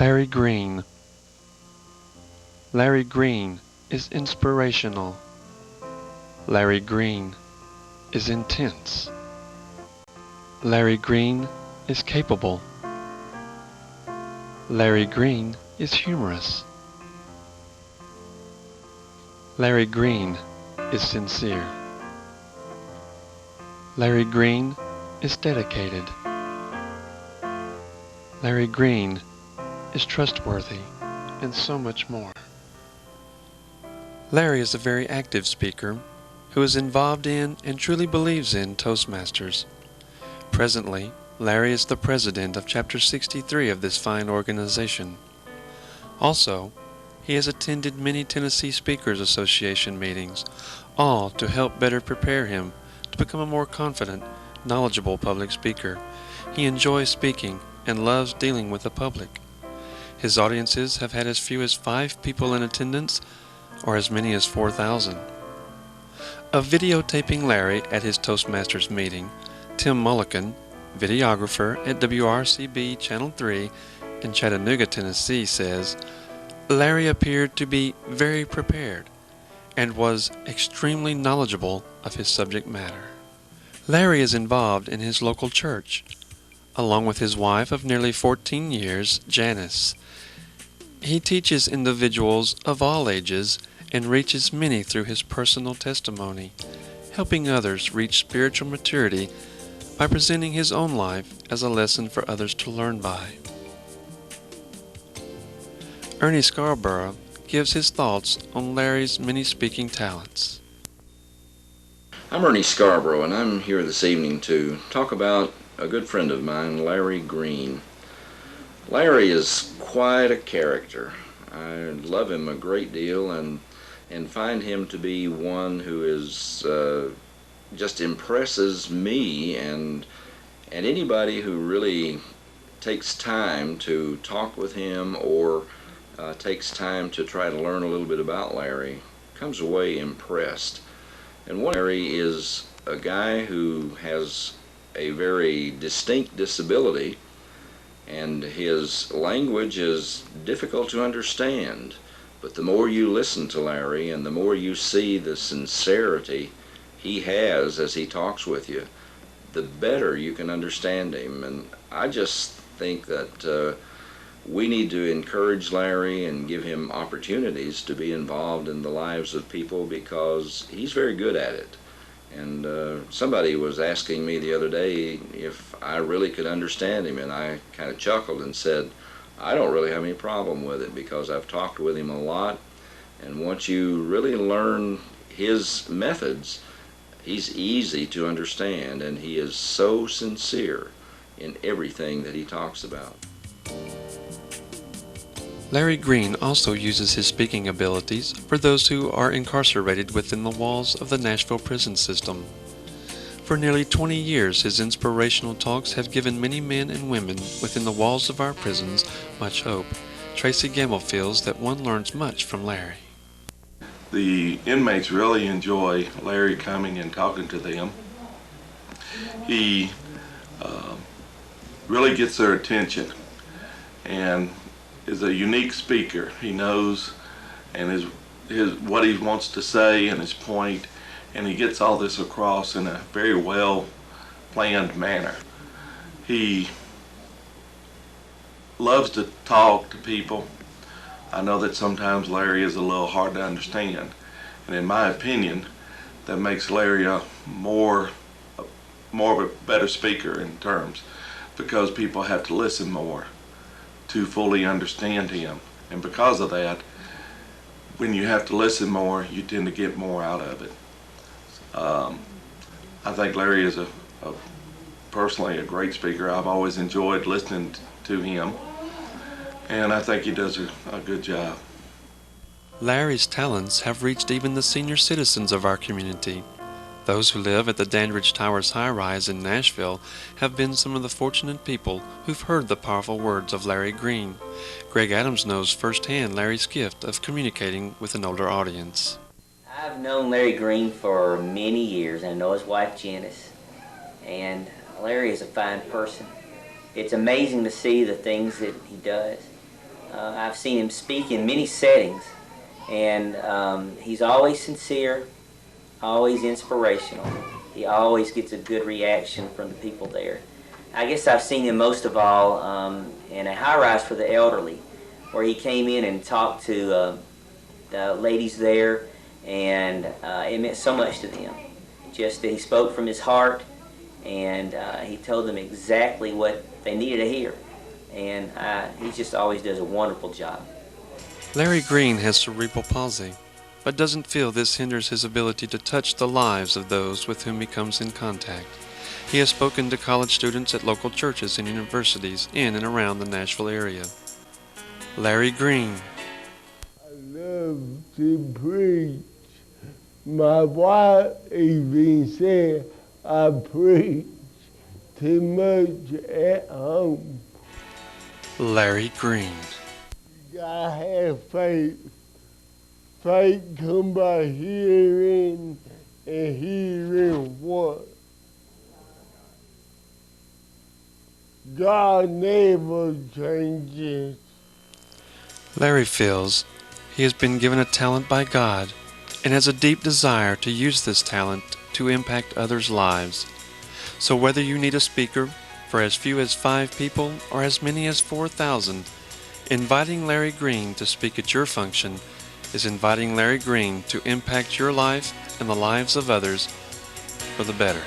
Larry Green. Larry Green is inspirational. Larry Green is intense. Larry Green is capable. Larry Green is humorous. Larry Green is sincere. Larry Green is dedicated. Larry Green is trustworthy, and so much more. Larry is a very active speaker who is involved in and truly believes in Toastmasters. Presently, Larry is the president of Chapter 63 of this fine organization. Also, he has attended many Tennessee Speakers Association meetings, all to help better prepare him to become a more confident, knowledgeable public speaker. He enjoys speaking and loves dealing with the public. His audiences have had as few as 5 people in attendance or as many as 4,000. Of videotaping Larry at his Toastmasters meeting, Tim Mullican, videographer at WRCB Channel 3 in Chattanooga, Tennessee, says, Larry appeared to be very prepared and was extremely knowledgeable of his subject matter. Larry is involved in his local church, along with his wife of nearly 14 years, Janice. He teaches individuals of all ages and reaches many through his personal testimony, helping others reach spiritual maturity by presenting his own life as a lesson for others to learn by. Ernie Scarborough gives his thoughts on Larry's many speaking talents. I'm Ernie Scarborough, and I'm here this evening to talk about a good friend of mine, Larry Green. Larry is quite a character. I love him a great deal and find him to be one who is just impresses me and anybody who really takes time to talk with him or takes time to try to learn a little bit about Larry comes away impressed. And Larry is a guy who has a very distinct disability, and his language is difficult to understand. But the more you listen to Larry and the more you see the sincerity he has as he talks with you, the better you can understand him. And I just think that we need to encourage Larry and give him opportunities to be involved in the lives of people because he's very good at it. And somebody was asking me the other day if I really could understand him, and I kind of chuckled and said, I don't really have any problem with it because I've talked with him a lot, and once you really learn his methods, he's easy to understand, and he is so sincere in everything that he talks about. Larry Green also uses his speaking abilities for those who are incarcerated within the walls of the Nashville prison system. For nearly 20 years, his inspirational talks have given many men and women within the walls of our prisons much hope. Tracy Gamble feels that one learns much from Larry. The inmates really enjoy Larry coming and talking to them. He really gets their attention and is a unique speaker. He knows and what he wants to say and his point, and he gets all this across in a very well planned manner. He loves to talk to people. I know that sometimes Larry is a little hard to understand, and in my opinion that makes Larry more of a better speaker in terms, because people have to listen more to fully understand him. And because of that, when you have to listen more, you tend to get more out of it. I think Larry is personally a great speaker. I've always enjoyed listening to him, and I think he does a good job. Larry's talents have reached even the senior citizens of our community. Those who live at the Dandridge Towers high-rise in Nashville have been some of the fortunate people who've heard the powerful words of Larry Green. Greg Adams knows firsthand Larry's gift of communicating with an older audience. I've known Larry Green for many years, and I know his wife Janice, and Larry is a fine person. It's amazing to see the things that he does. I've seen him speak in many settings, and he's always sincere, always inspirational. He always gets a good reaction from the people there. I guess I've seen him most of all in a high-rise for the elderly, where he came in and talked to the ladies there, and it meant so much to them. Just that he spoke from his heart, and he told them exactly what they needed to hear. And he just always does a wonderful job. Larry Green has cerebral palsy, but doesn't feel this hinders his ability to touch the lives of those with whom he comes in contact. He has spoken to college students at local churches and universities in and around the Nashville area. Larry Green. I love to preach. My wife even said I preach too much at home. Larry Green. You gotta have faith. Faith comes by hearing, and hearing what? God never changes. Larry feels he has been given a talent by God and has a deep desire to use this talent to impact others' lives. So whether you need a speaker for as few as 5 people or as many as 4,000, inviting Larry Green to speak at your function is inviting Larry Green to impact your life and the lives of others for the better.